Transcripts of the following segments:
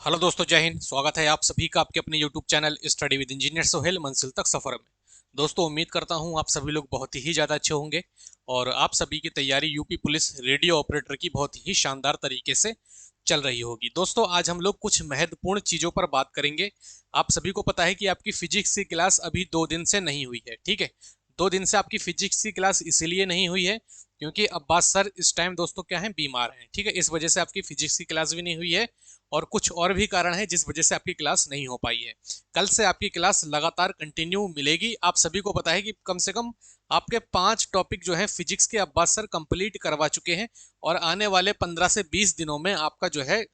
Hello दोस्तों, जय हिंद। स्वागत है आप सभी का आपके अपने YouTube channel study with engineer Sohail मंजिल तक सफर में। दोस्तों, उम्मीद करता हूं आप सभी लोग बहुत ही ज़्यादा अच्छे होंगे और आप सभी की तैयारी यूपी पुलिस रेडियो ऑपरेटर की बहुत ही शानदार तरीके से चल रही होगी। दोस्तों, आज हम लोग कुछ महत्वपूर्ण चीज़ों पर बात करेंगे। आप सभी को पता है कि आपकी फिजिक्स की क्लास अभी 2 दिन से नहीं हुई है, ठीक है। 2 दिन से आपकी फिजिक्स की क्लास इसीलिए नहीं हुई है क्योंकि अब्बास सर इस टाइम दोस्तों क्या है, बीमार हैं, ठीक है। इस वजह से आपकी फिजिक्स की क्लास भी नहीं हुई है और कुछ और भी कारण है जिस वजह से आपकी क्लास नहीं हो पाई है। कल से आपकी क्लास लगातार कंटिन्यू मिलेगी। आप सभी को पता है कि कम से कम आपके 5 टॉपिक जो है फिजिक्स के अब्बास सर कंप्लीट करवा चुके हैं और आने वाले 15 से 20 दिनों में आपका जो है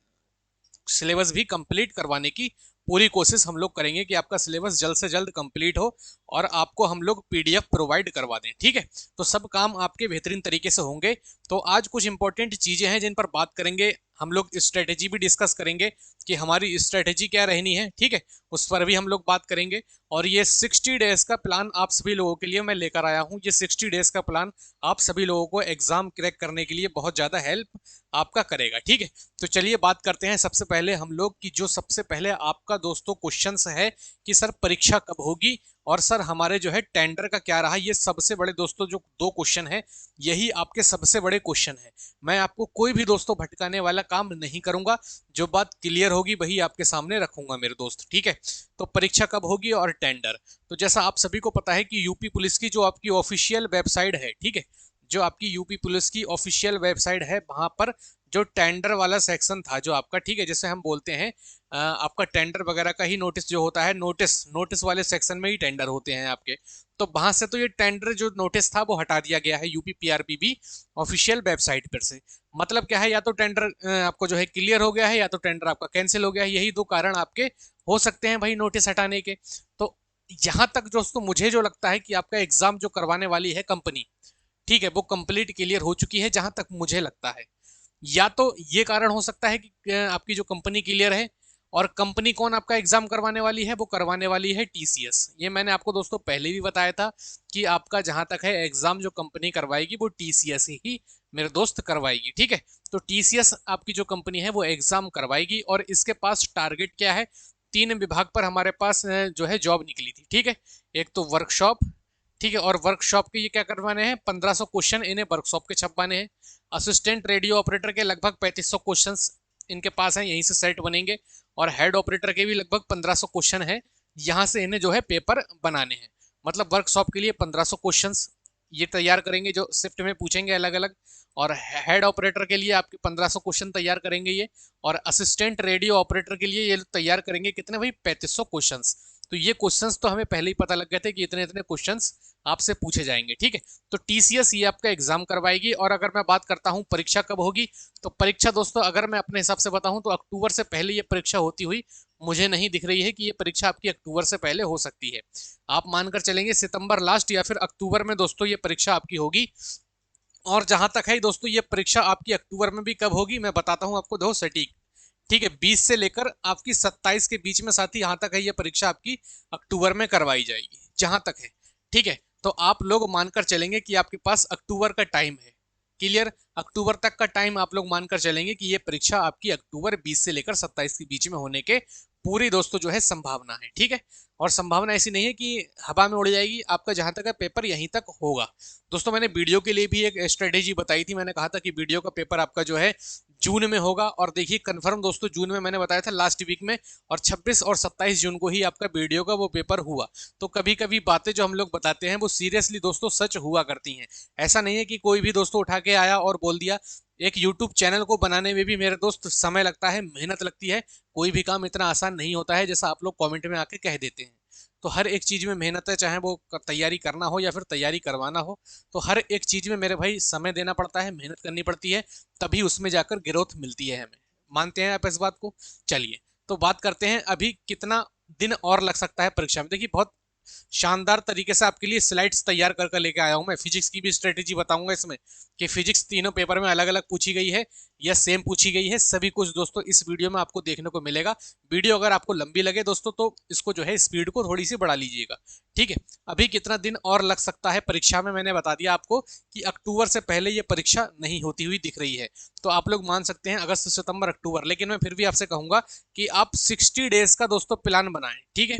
सिलेबस भी कंप्लीट करवाने की पूरी कोशिश हम लोग करेंगे कि आपका सिलेबस जल्द से जल्द कंप्लीट हो और आपको हम लोग पीडीएफ प्रोवाइड करवा दें, ठीक है। तो सब काम आपके बेहतरीन तरीके से होंगे। तो आज कुछ इंपॉर्टेंट चीजें हैं जिन पर बात करेंगे। हम लोग स्ट्रेटेजी भी डिस्कस करेंगे कि हमारी स्ट्रेटेजी क्या रहनी है, ठीक है। उस पर भी हम लोग बात करेंगे। और ये 60 डेज का प्लान आप सभी लोगों के लिए मैं लेकर आया हूँ। ये 60 डेज का प्लान आप सभी लोगों को एग्जाम क्रैक करने के लिए बहुत ज़्यादा हेल्प आपका करेगा, ठीक है। तो चलिए बात करते हैं सबसे पहले हम लोग की जो सबसे पहले आपका दोस्तों क्वेश्चंस है कि सर परीक्षा कब होगी और सर हमारे जो है टेंडर का क्या रहा। ये सबसे बड़े दोस्तों जो 2 क्वेश्चन है, यही आपके सबसे बड़े क्वेश्चन है। मैं आपको कोई भी दोस्तों भटकाने वाला काम नहीं करूंगा। जो बात क्लियर होगी वही आपके सामने रखूंगा मेरे दोस्त, ठीक है। तो परीक्षा कब होगी और टेंडर, तो जैसा आप सभी को पता है कि यूपी पुलिस की जो आपकी ऑफिशियल वेबसाइट है, ठीक है, जो आपकी यूपी पुलिस की ऑफिशियल वेबसाइट है, वहां पर जो टेंडर वाला सेक्शन था जो आपका, ठीक है, जैसे हम बोलते हैं आपका टेंडर वगैरह का ही नोटिस जो होता है, नोटिस नोटिस वाले सेक्शन में ही टेंडर होते हैं आपके। तो वहां से तो ये टेंडर जो नोटिस था वो हटा दिया गया है यूपी पीआरपीबी ऑफिशियल वेबसाइट पर से। मतलब क्या है, या तो टेंडर आपको जो है क्लियर हो गया है या तो टेंडर आपका कैंसिल हो गया है। यही 2 कारण आपके हो सकते हैं भाई नोटिस हटाने के। तो यहां तक दोस्तों मुझे जो लगता है कि आपका एग्जाम जो करवाने वाली है कंपनी, ठीक है, वो कंप्लीट क्लियर हो चुकी है जहां तक मुझे लगता है। या तो ये कारण हो सकता है कि आपकी जो कंपनी क्लियर है। और कंपनी कौन आपका एग्जाम करवाने वाली है, वो करवाने वाली है टीसीएस। ये मैंने आपको दोस्तों पहले भी बताया था कि आपका जहां तक है एग्जाम जो कंपनी करवाएगी वो टीसीएस ही मेरे दोस्त करवाएगी, ठीक है। तो टीसीएस आपकी जो कंपनी है वो एग्जाम करवाएगी और इसके पास टारगेट क्या है। 3 विभाग पर हमारे पास जो है जॉब निकली थी, ठीक है। एक तो वर्कशॉप, ठीक है, और वर्कशॉप के ये क्या करवाने हैं, 1500 क्वेश्चन इन्हें वर्कशॉप के छपवाने हैं। असिस्टेंट रेडियो ऑपरेटर के लगभग 3500 क्वेश्चन इनके पास हैं, यहीं से सेट बनेंगे। और हेड ऑपरेटर के भी लगभग 1500 क्वेश्चन है, यहाँ से इन्हें जो है पेपर बनाने हैं। मतलब वर्कशॉप के लिए 1500 क्वेश्चन ये तैयार करेंगे जो शिफ्ट में पूछेंगे अलग अलग। और हेड ऑपरेटर के लिए आपके 1500 क्वेश्चन तैयार करेंगे ये। और असिस्टेंट रेडियो ऑपरेटर के लिए ये तैयार करेंगे कितने भाई, 3500 क्वेश्चंस। तो ये क्वेश्चंस तो हमें पहले ही पता लग गए थे कि इतने इतने क्वेश्चंस आपसे पूछे जाएंगे, ठीक है। तो टीसीएस ये आपका एग्जाम करवाएगी। और अगर मैं बात करता हूं परीक्षा कब होगी, तो परीक्षा दोस्तों अगर मैं अपने हिसाब से बताऊं तो अक्टूबर से पहले ये परीक्षा होती हुई मुझे नहीं दिख रही है कि ये परीक्षा आपकी अक्टूबर से पहले हो सकती है। आप मानकर चलेंगे सितंबर लास्ट या फिर अक्टूबर में दोस्तों ये परीक्षा आपकी होगी। और जहां तक है दोस्तों ये परीक्षा आपकी अक्टूबर में भी कब होगी मैं बताता हूं आपको दो सटीक, ठीक है। 20 से लेकर आपकी 27 के बीच में, साथ ही यहां तक है ये परीक्षा आपकी अक्टूबर में करवाई जाएगी जहां तक है, ठीक है। तो आप लोग मानकर चलेंगे कि आपके पास अक्टूबर का टाइम है। क्लियर, अक्टूबर तक का टाइम आप लोग मानकर चलेंगे कि ये परीक्षा आपकी अक्टूबर 20 से लेकर 27 के बीच में होने के पूरी दोस्तों जो है संभावना है, ठीक है। और संभावना ऐसी नहीं है कि हवा में उड़ जाएगी, आपका जहां तक है पेपर यहीं तक होगा। दोस्तों मैंने वीडियो के लिए भी एक स्ट्रेटेजी बताई थी। मैंने कहा था कि वीडियो का पेपर आपका जो है जून में होगा। और देखिए कंफर्म दोस्तों जून में मैंने बताया था लास्ट वीक में। और 26 और 27 जून को ही आपका वीडियो का वो पेपर हुआ। तो कभी कभी बातें जो हम लोग बताते हैं वो सीरियसली दोस्तों सच हुआ करती हैं। ऐसा नहीं है कि कोई भी दोस्तों उठा के आया और बोल दिया। एक यूट्यूब चैनल को बनाने में भी मेरे दोस्त समय लगता है, मेहनत लगती है। कोई भी काम इतना आसान नहीं होता है जैसा आप लोग कमेंट में आके कह देते हैं। तो हर एक चीज में मेहनत है, चाहे वो तैयारी करना हो या फिर तैयारी करवाना हो। तो हर एक चीज में मेरे भाई समय देना पड़ता है, मेहनत करनी पड़ती है, तभी उसमें जाकर ग्रोथ मिलती है हमें। मानते हैं आप इस बात को। चलिए तो बात करते हैं अभी कितना दिन और लग सकता है परीक्षा में। देखिए बहुत शानदार तरीके से आपके लिए स्लाइड्स तैयार कर लेके आया हूं मैं। फिजिक्स की भी स्ट्रेटेजी बताऊंगा इसमें कि फिजिक्स तीनों पेपर में अलग अलग पूछी गई है या सेम पूछी गई है, सभी कुछ दोस्तों इस वीडियो में आपको देखने को मिलेगा। वीडियो अगर आपको लंबी लगे दोस्तों तो इसको जो है स्पीड को थोड़ी सी बढ़ा लीजिएगा, ठीक है। अभी कितना दिन और लग सकता है परीक्षा में, मैंने बता दिया आपको कि अक्टूबर से पहले ये परीक्षा नहीं होती हुई दिख रही है। तो आप लोग मान सकते हैं अगस्त, सितंबर, अक्टूबर, लेकिन मैं फिर भी आपसे कहूंगा कि आप 60 डेज का दोस्तों प्लान बनाएं, ठीक है।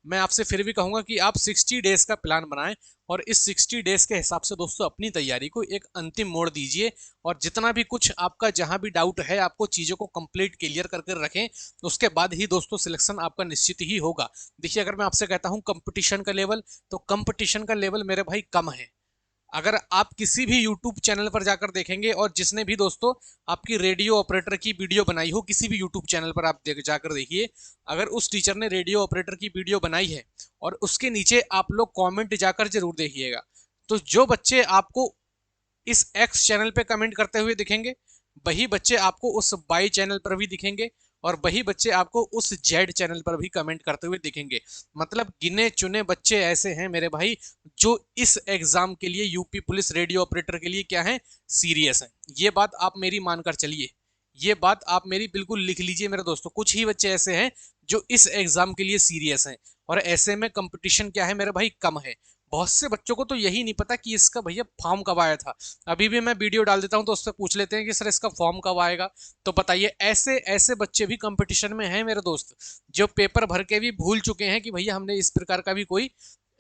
मैं आपसे फिर भी कहूंगा कि आप 60 डेज का प्लान बनाएं और इस 60 डेज के हिसाब से दोस्तों अपनी तैयारी को एक अंतिम मोड़ दीजिए। और जितना भी कुछ आपका जहां भी डाउट है आपको चीज़ों को कंप्लीट क्लियर करके रखें, उसके बाद ही दोस्तों सिलेक्शन आपका निश्चित ही होगा। देखिए, अगर मैं आपसे कहता हूं कंपटीशन का लेवल, तो कंपटीशन का लेवल मेरे भाई कम है। अगर आप किसी भी YouTube चैनल पर जाकर देखेंगे और जिसने भी दोस्तों आपकी रेडियो ऑपरेटर की वीडियो बनाई हो, किसी भी YouTube चैनल पर आप जाकर देखिए, अगर उस टीचर ने रेडियो ऑपरेटर की वीडियो बनाई है और उसके नीचे आप लोग कमेंट जाकर जरूर देखिएगा, तो जो बच्चे आपको इस एक्स चैनल पे कमेंट करते हुए दिखेंगे, वही बच्चे आपको उस वाई चैनल पर भी दिखेंगे और वही बच्चे आपको उस जेड चैनल पर भी कमेंट करते हुए दिखेंगे। मतलब गिने चुने बच्चे ऐसे हैं मेरे भाई जो इस एग्जाम के लिए, यूपी पुलिस रेडियो ऑपरेटर के लिए क्या है, सीरियस है। ये बात आप मेरी मानकर चलिए, ये बात आप मेरी बिल्कुल लिख लीजिए मेरे दोस्तों। कुछ ही बच्चे ऐसे हैं जो इस एग्जाम के लिए सीरियस हैं और ऐसे में कंपटीशन क्या है मेरे भाई, कम है। बहुत से बच्चों को तो यही नहीं पता कि इसका भैया फॉर्म कब आया था। अभी भी मैं वीडियो डाल देता हूं तो उससे पूछ लेते हैं कि सर इसका फॉर्म कब आएगा। तो बताइए, ऐसे ऐसे बच्चे भी कंपटीशन में हैं मेरे दोस्त, जो पेपर भर के भी भूल चुके हैं कि भैया हमने इस प्रकार का भी कोई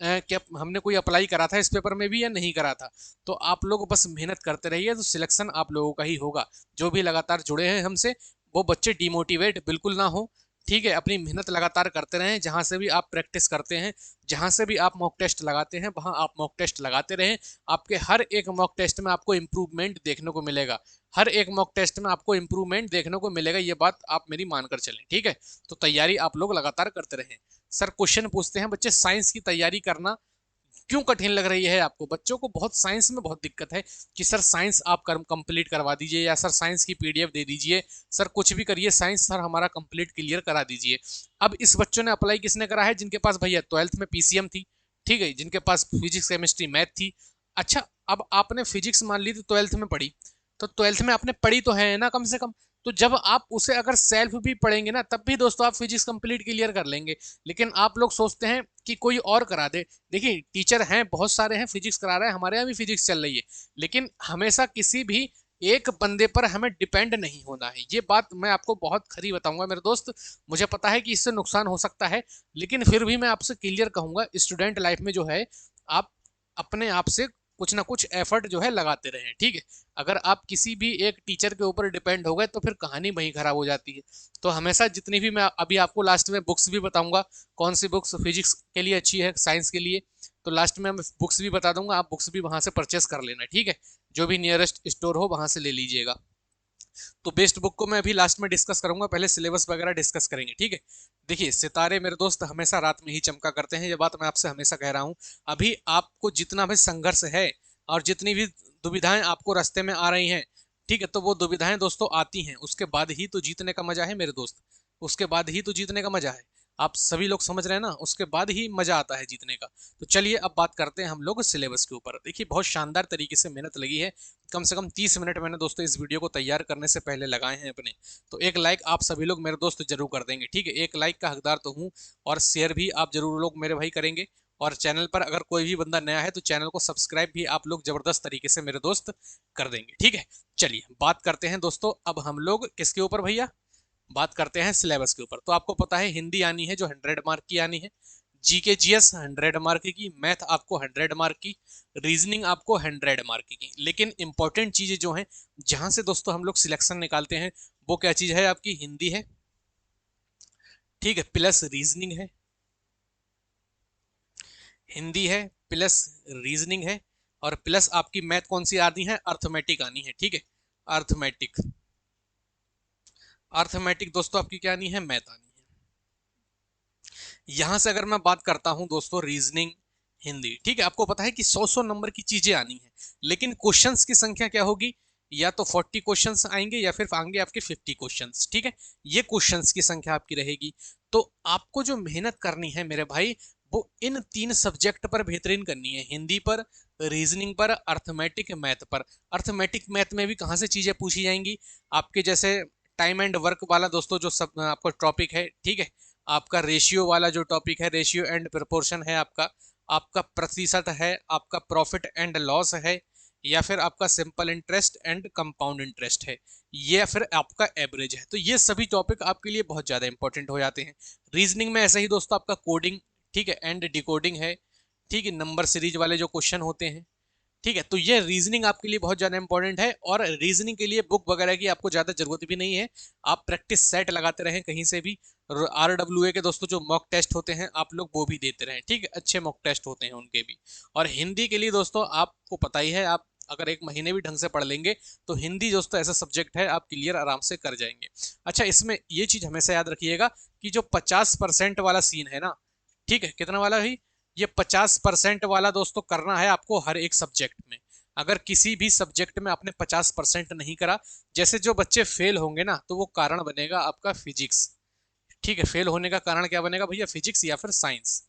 क्या हमने कोई अप्लाई करा था इस पेपर में भी या नहीं करा था। तो आप लोग बस मेहनत करते रहिए तो सिलेक्शन आप लोगों का ही होगा। जो भी लगातार जुड़े हैं हमसे वो बच्चे डिमोटिवेट बिल्कुल ना हो, ठीक है। अपनी मेहनत लगातार करते रहें, जहां से भी आप प्रैक्टिस करते हैं, जहां से भी आप मॉक टेस्ट लगाते हैं, वहां आप मॉक टेस्ट लगाते रहें। आपके हर एक मॉक टेस्ट में आपको इंप्रूवमेंट देखने को मिलेगा, हर एक मॉक टेस्ट में आपको इंप्रूवमेंट देखने को मिलेगा। ये बात आप मेरी मानकर चलें, ठीक है। तो तैयारी आप लोग लगातार करते रहें। सर क्वेश्चन पूछते हैं बच्चे, साइंस की तैयारी करना क्यों कठिन लग रही है आपको? बच्चों को बहुत साइंस में बहुत दिक्कत है कि सर साइंस आप कंप्लीट करवा दीजिए, या सर साइंस की पीडीएफ दे दीजिए, सर कुछ भी करिए, साइंस सर हमारा कंप्लीट क्लियर करा दीजिए। अब इस बच्चों ने अप्लाई किसने करा है? जिनके पास भैया 12th में पीसीएम थी, ठीक है, जिनके पास फिजिक्स केमिस्ट्री मैथ थी। अच्छा, अब आपने फिजिक्स मान ली तो 12th में पढ़ी, तो 12th में आपने पढ़ी तो है ना कम से कम। तो जब आप उसे अगर सेल्फ भी पढ़ेंगे ना, तब भी दोस्तों आप फिजिक्स कंप्लीट क्लियर कर लेंगे। लेकिन आप लोग सोचते हैं कि कोई और करा दे। देखिए, टीचर हैं बहुत सारे हैं, फिजिक्स करा रहे हैं, हमारे यहाँ भी फिजिक्स चल रही है, लेकिन हमेशा किसी भी एक बंदे पर हमें डिपेंड नहीं होना है। ये बात मैं आपको बहुत खरी बताऊंगा मेरे दोस्त। मुझे पता है कि इससे नुकसान हो सकता है, लेकिन फिर भी मैं आपसे क्लियर कहूंगा, स्टूडेंट लाइफ में जो है आप अपने आप से कुछ ना कुछ एफर्ट जो है लगाते रहें, ठीक है। अगर आप किसी भी एक टीचर के ऊपर डिपेंड हो गए तो फिर कहानी वहीं खराब हो जाती है। तो हमेशा जितनी भी, मैं अभी आपको लास्ट में बुक्स भी बताऊंगा, कौन सी बुक्स फिजिक्स के लिए अच्छी है, साइंस के लिए, तो लास्ट में मैं बुक्स भी बता दूंगा, आप बुक्स भी वहां से परचेस कर लेना, ठीक है। जो भी नियरेस्ट स्टोर हो वहां से ले लीजिएगा। तो बेस्ट बुक को मैं अभी लास्ट में डिस्कस करूंगा, पहले सिलेबस वगैरह डिस्कस करेंगे, ठीक है। देखिए, सितारे मेरे दोस्त हमेशा रात में ही चमका करते हैं, ये बात मैं आपसे हमेशा कह रहा हूँ। अभी आपको जितना भी संघर्ष है और जितनी भी दुविधाएं आपको रास्ते में आ रही हैं, ठीक है, तो वो दुविधाएं दोस्तों आती हैं, उसके बाद ही तो जीतने का मजा है मेरे दोस्त, उसके बाद ही तो जीतने का मजा है। आप सभी लोग समझ रहे हैं ना, उसके बाद ही मजा आता है जीतने का। तो चलिए अब बात करते हैं हम लोग सिलेबस के ऊपर। देखिए, बहुत शानदार तरीके से मेहनत लगी है, कम से कम 30 मिनट मैंने दोस्तों इस वीडियो को तैयार करने से पहले लगाए हैं अपने। तो एक लाइक आप सभी लोग मेरे दोस्त जरूर कर देंगे, ठीक है। एक लाइक का हकदार तो हूँ, और शेयर भी आप जरूर लोग मेरे भाई करेंगे। और चैनल पर अगर कोई भी बंदा नया है तो चैनल को सब्सक्राइब भी आप लोग जबरदस्त तरीके से मेरे दोस्त कर देंगे, ठीक है। चलिए बात करते हैं दोस्तों अब हम लोग किसके ऊपर भैया, बात करते हैं सिलेबस के ऊपर। तो आपको पता है हिंदी आनी है जो 100 मार्क की आनी है, जीके जीएस 100 मार्क की, मैथ आपको 100 मार्क की, रीजनिंग आपको 100 मार्क की। लेकिन इंपॉर्टेंट चीजें जो हैं जहां से दोस्तों हम लोग सिलेक्शन निकालते हैं, वो क्या चीज है? आपकी हिंदी है, ठीक है, प्लस रीजनिंग है, हिंदी है प्लस रीजनिंग है, और प्लस आपकी मैथ कौन सी आनी है? अर्थमेटिक आनी है, ठीक है। अर्थमेटिक, अर्थमेटिक दोस्तों आपकी क्या आनी है? मैथ आनी है। यहां से अगर मैं बात करता हूं दोस्तों रीजनिंग, हिंदी, ठीक है, आपको पता है कि 100 नंबर की चीजें आनी है, लेकिन क्वेश्चंस की संख्या क्या होगी? या तो 40 क्वेश्चंस आएंगे या फिर आएंगे आपके 50 क्वेश्चंस, ठीक है। ये क्वेश्चंस की संख्या आपकी रहेगी। तो आपको जो मेहनत करनी है मेरे भाई, वो इन 3 सब्जेक्ट पर बेहतरीन करनी है, हिंदी पर, रीजनिंग पर, अर्थमेटिक मैथ पर। अर्थमेटिक मैथ में भी कहाँ से चीज़ें पूछी जाएंगी, आपके जैसे टाइम एंड वर्क वाला दोस्तों जो सब आपका टॉपिक है, ठीक है, आपका रेशियो वाला जो टॉपिक है, रेशियो एंड प्रोपोर्शन है, आपका आपका प्रतिशत है, आपका प्रॉफिट एंड लॉस है, या फिर आपका simple interest and compound interest है, या फिर आपका एवरेज है। तो ये सभी टॉपिक आपके लिए बहुत ज़्यादा इंपॉर्टेंट हो जाते हैं। रीजनिंग में ऐसा ही दोस्तों आपका कोडिंग, ठीक है, एंड डिकोडिंग है, ठीक है, नंबर सीरीज वाले जो क्वेश्चन होते हैं, ठीक है। तो ये रीजनिंग आपके लिए बहुत ज़्यादा इंपॉर्टेंट है, और रीजनिंग के लिए बुक वगैरह की आपको ज़्यादा जरूरत भी नहीं है, आप प्रैक्टिस सेट लगाते रहें कहीं से भी। RWA के दोस्तों जो मॉक टेस्ट होते हैं आप लोग वो भी देते रहें, ठीक है, अच्छे मॉक टेस्ट होते हैं उनके भी। और हिंदी के लिए दोस्तों आपको पता ही है, आप अगर एक महीने भी ढंग से पढ़ लेंगे तो हिंदी दोस्तों ऐसा सब्जेक्ट है आप क्लियर आराम से कर जाएंगे। अच्छा, इसमें ये चीज़ हमेशा याद रखिएगा कि जो 50% वाला सीन है ना, ठीक है, कितना वाला है ये 50% वाला दोस्तों करना है आपको हर एक सब्जेक्ट में। अगर किसी भी सब्जेक्ट में आपने 50% नहीं करा, जैसे जो बच्चे फेल होंगे ना, तो वो कारण बनेगा आपका फिजिक्स, ठीक है, फेल होने का कारण क्या बनेगा भैया, फिजिक्स या फिर साइंस,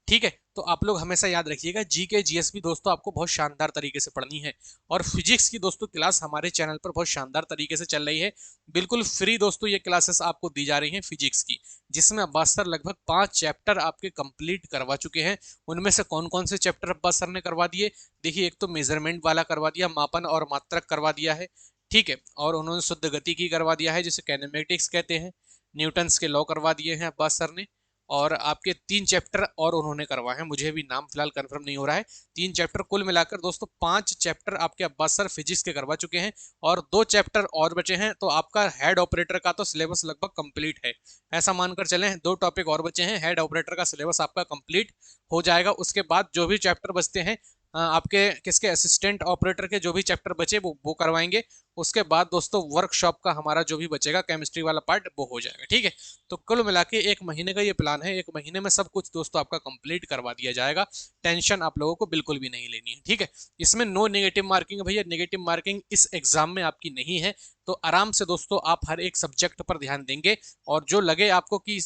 ठीक है। तो आप लोग हमेशा याद रखिएगा, जीके जीएस भी दोस्तों आपको बहुत शानदार तरीके से पढ़नी है। और फिजिक्स की दोस्तों क्लास हमारे चैनल पर बहुत शानदार तरीके से चल रही है, बिल्कुल फ्री दोस्तों ये क्लासेस आपको दी जा रही हैं फिजिक्स की, जिसमें अब्बास सर लगभग 5 चैप्टर आपके कंप्लीट करवा चुके हैं। उनमें से कौन कौन से चैप्टर अब्बास सर ने करवा दिए, देखिए, एक तो मेजरमेंट वाला करवा दिया, मापन और मात्रक करवा दिया है, ठीक है, और उन्होंने शुद्ध गति की करवा दिया है जिसे कैनेमेटिक्स कहते हैं, न्यूटन्स के लॉ करवा दिए हैं अब्बास सर ने, और आपके 3 चैप्टर और उन्होंने करवाए हैं, मुझे भी नाम फिलहाल कंफर्म नहीं हो रहा है। 3 चैप्टर कुल मिलाकर दोस्तों 5 चैप्टर आपके अब्बास सर फिजिक्स के करवा चुके हैं, और 2 चैप्टर और बचे हैं। तो आपका हेड ऑपरेटर का तो सिलेबस लगभग कंप्लीट है, ऐसा मानकर चलें। 2 टॉपिक और बचे हैं, हेड ऑपरेटर का सिलेबस आपका कंप्लीट हो जाएगा। उसके बाद जो भी चैप्टर बचते हैं आपके किसके असिस्टेंट ऑपरेटर के जो भी चैप्टर बचे वो करवाएंगे। उसके बाद दोस्तों वर्कशॉप का हमारा जो भी बचेगा केमिस्ट्री वाला पार्ट वो हो जाएगा, ठीक है। तो कुल मिला के 1 महीने का ये प्लान है, 1 महीने में सब कुछ दोस्तों आपका कंप्लीट करवा दिया जाएगा, टेंशन आप लोगों को बिल्कुल भी नहीं लेनी है, ठीक है। इसमें नो नेगेटिव मार्किंग भैया, नेगेटिव मार्किंग इस एग्जाम में आपकी नहीं है। तो आराम से दोस्तों आप हर एक सब्जेक्ट पर ध्यान देंगे, और जो लगे आपको कि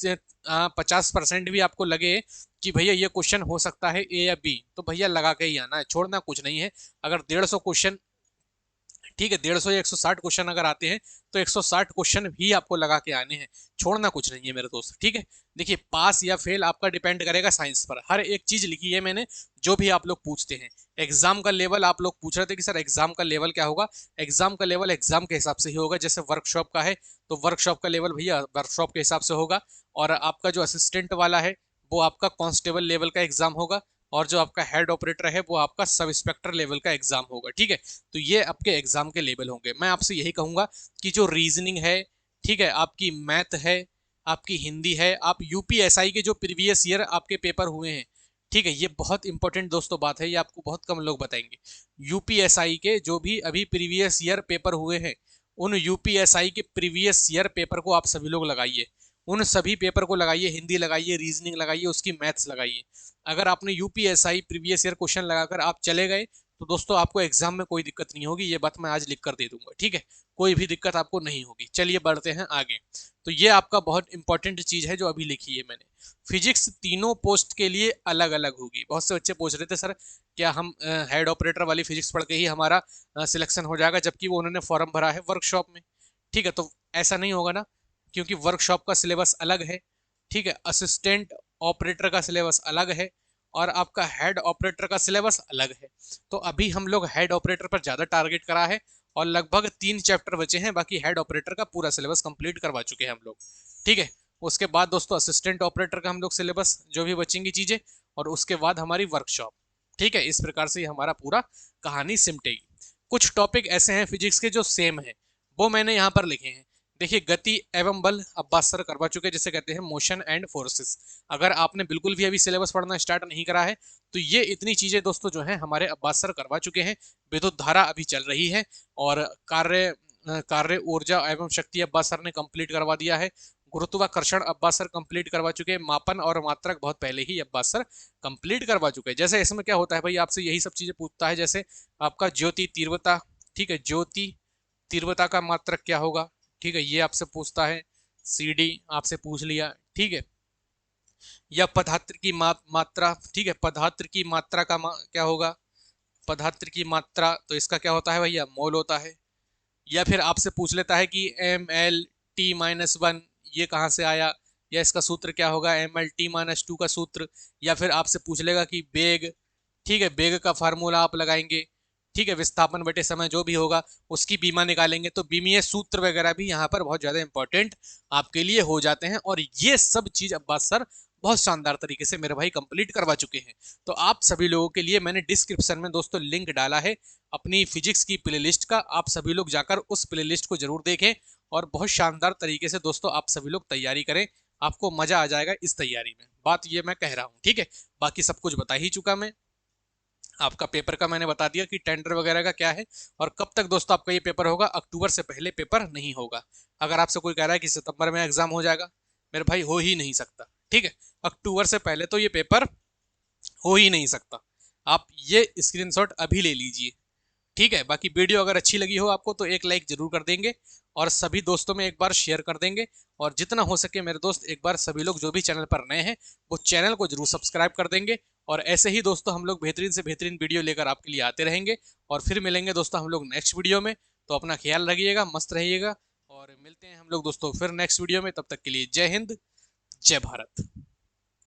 50% भी आपको लगे कि भैया ये क्वेश्चन हो सकता है ए या बी, तो भैया लगा के ही आना है, छोड़ना कुछ नहीं है। अगर 150 क्वेश्चन, ठीक है, 150 या 160 क्वेश्चन अगर आते हैं तो 160 क्वेश्चन भी आपको लगा के आने हैं, छोड़ना कुछ नहीं है मेरे दोस्त, ठीक है। देखिए, पास या फेल आपका डिपेंड करेगा साइंस पर, हर एक चीज लिखी है मैंने जो भी आप लोग पूछते हैं। एग्जाम का लेवल आप लोग पूछ रहे थे कि सर एग्जाम का लेवल क्या होगा, एग्जाम का लेवल एग्जाम के हिसाब से ही होगा। जैसे वर्कशॉप का है तो वर्कशॉप का लेवल भैया वर्कशॉप के हिसाब से होगा, और आपका जो असिस्टेंट वाला है वो आपका कांस्टेबल लेवल का एग्जाम होगा, और जो आपका हेड ऑपरेटर है वो आपका सब इंस्पेक्टर लेवल का एग्जाम होगा, ठीक है। तो ये आपके एग्जाम के लेवल होंगे। मैं आपसे यही कहूंगा कि जो रीजनिंग है, ठीक है, आपकी मैथ है, आपकी हिंदी है, आप यूपीएसआई के जो प्रीवियस ईयर आपके पेपर हुए हैं, ठीक है, ये बहुत इंपॉर्टेंट दोस्तों बात है, ये आपको बहुत कम लोग बताएंगे। यूपीएसआई के जो भी अभी प्रीवियस ईयर पेपर हुए हैं, उन यूपीएसआई के प्रीवियस ईयर पेपर को आप सभी लोग लगाइए, उन सभी पेपर को लगाइए, हिंदी लगाइए, रीजनिंग लगाइए, उसकी मैथ्स लगाइए। अगर आपने यूपीएसआई प्रीवियस ईयर क्वेश्चन लगाकर आप चले गए तो दोस्तों आपको एग्जाम में कोई दिक्कत नहीं होगी, ये बात मैं आज लिख कर दे दूंगा, ठीक है, कोई भी दिक्कत आपको नहीं होगी। चलिए बढ़ते हैं आगे। तो ये आपका बहुत इंपॉर्टेंट चीज है जो अभी लिखी है मैंने। फिजिक्स तीनों पोस्ट के लिए अलग अलग होगी। बहुत से बच्चे पूछ रहे थे सर क्या हम हेड ऑपरेटर वाली फिजिक्स पढ़ के ही हमारा सिलेक्शन हो जाएगा, जबकि वो उन्होंने फॉर्म भरा है वर्कशॉप में, ठीक है। तो ऐसा नहीं होगा ना, क्योंकि वर्कशॉप का सिलेबस अलग है, ठीक है, असिस्टेंट ऑपरेटर का सिलेबस अलग है, और आपका हेड ऑपरेटर का सिलेबस अलग है। तो अभी हम लोग हेड ऑपरेटर पर ज़्यादा टारगेट करा है, और लगभग 3 चैप्टर बचे हैं, बाकी हेड ऑपरेटर का पूरा सिलेबस कंप्लीट करवा चुके हैं हम लोग, ठीक है। उसके बाद दोस्तों असिस्टेंट ऑपरेटर का हम लोग सिलेबस जो भी बचेंगी चीज़ें, और उसके बाद हमारी वर्कशॉप, ठीक है। इस प्रकार से हमारा पूरा कहानी सिमटेगी। कुछ टॉपिक ऐसे हैं फिजिक्स के जो सेम है, वो मैंने यहाँ पर लिखे हैं। देखिए, गति एवं बल अब्बास सर करवा चुके हैं, जिसे कहते हैं मोशन एंड फोर्सेस। अगर आपने बिल्कुल भी अभी सिलेबस पढ़ना स्टार्ट नहीं करा है तो ये इतनी चीजें दोस्तों जो हैं हमारे अब्बास सर करवा चुके हैं। विद्युत धारा अभी चल रही है, और कार्य ऊर्जा एवं शक्ति अब्बास सर ने कंप्लीट करवा दिया है। गुरुत्वाकर्षण अब्बास सर कंप्लीट करवा चुके हैं। मापन और मात्रक बहुत पहले ही अब्बास सर कंप्लीट करवा चुके हैं। जैसे इसमें क्या होता है भाई, आपसे यही सब चीजें पूछता है, जैसे आपका ज्योति तीव्रता, ठीक है, ज्योति तीव्रता का मात्रक क्या होगा, ठीक है, ये आपसे पूछता है। CD आपसे पूछ लिया, ठीक है। या पदार्थ की मात्रा, ठीक है, पदार्थ की मात्रा का क्या होगा, पदार्थ की मात्रा, तो इसका क्या होता है भैया, मोल होता है। या फिर आपसे पूछ लेता है कि ml(T-1) ये कहाँ से आया, या इसका सूत्र क्या होगा, ml(T-2) का सूत्र। या फिर आपसे पूछ लेगा कि बेग, ठीक है, बेग का फार्मूला आप लगाएंगे, ठीक है, विस्थापन बटे समय जो भी होगा उसकी बीमा निकालेंगे। तो बीमीय सूत्र वगैरह भी यहाँ पर बहुत ज़्यादा इंपॉर्टेंट आपके लिए हो जाते हैं। और ये सब चीज़ अब्बास सर बहुत शानदार तरीके से मेरे भाई कंप्लीट करवा चुके हैं। तो आप सभी लोगों के लिए मैंने डिस्क्रिप्शन में दोस्तों लिंक डाला है अपनी फिजिक्स की प्लेलिस्ट का, आप सभी लोग जाकर उस प्लेलिस्ट को जरूर देखें और बहुत शानदार तरीके से दोस्तों आप सभी लोग तैयारी करें, आपको मजा आ जाएगा इस तैयारी में, बात ये मैं कह रहा हूँ, ठीक है। बाकी सब कुछ बता ही चुका मैं, आपका पेपर का मैंने बता दिया कि टेंडर वगैरह का क्या है और कब तक दोस्तों आपका ये पेपर होगा। अक्टूबर से पहले पेपर नहीं होगा। अगर आपसे कोई कह रहा है कि सितंबर में एग्जाम हो जाएगा, मेरे भाई हो ही नहीं सकता, ठीक है। अक्टूबर से पहले तो ये पेपर हो ही नहीं सकता। आप ये स्क्रीनशॉट अभी ले लीजिए, ठीक है। बाकी वीडियो अगर अच्छी लगी हो आपको तो एक लाइक जरूर कर देंगे और सभी दोस्तों में एक बार शेयर कर देंगे। और जितना हो सके मेरे दोस्त एक बार सभी लोग जो भी चैनल पर नए हैं वो चैनल को जरूर सब्सक्राइब कर देंगे। और ऐसे ही दोस्तों हम लोग बेहतरीन से बेहतरीन वीडियो लेकर आपके लिए आते रहेंगे। और फिर मिलेंगे दोस्तों हम लोग नेक्स्ट वीडियो में। तो अपना ख्याल रखिएगा, मस्त रहिएगा और मिलते हैं हम लोग दोस्तों फिर नेक्स्ट वीडियो में। तब तक के लिए जय हिंद, जय भारत।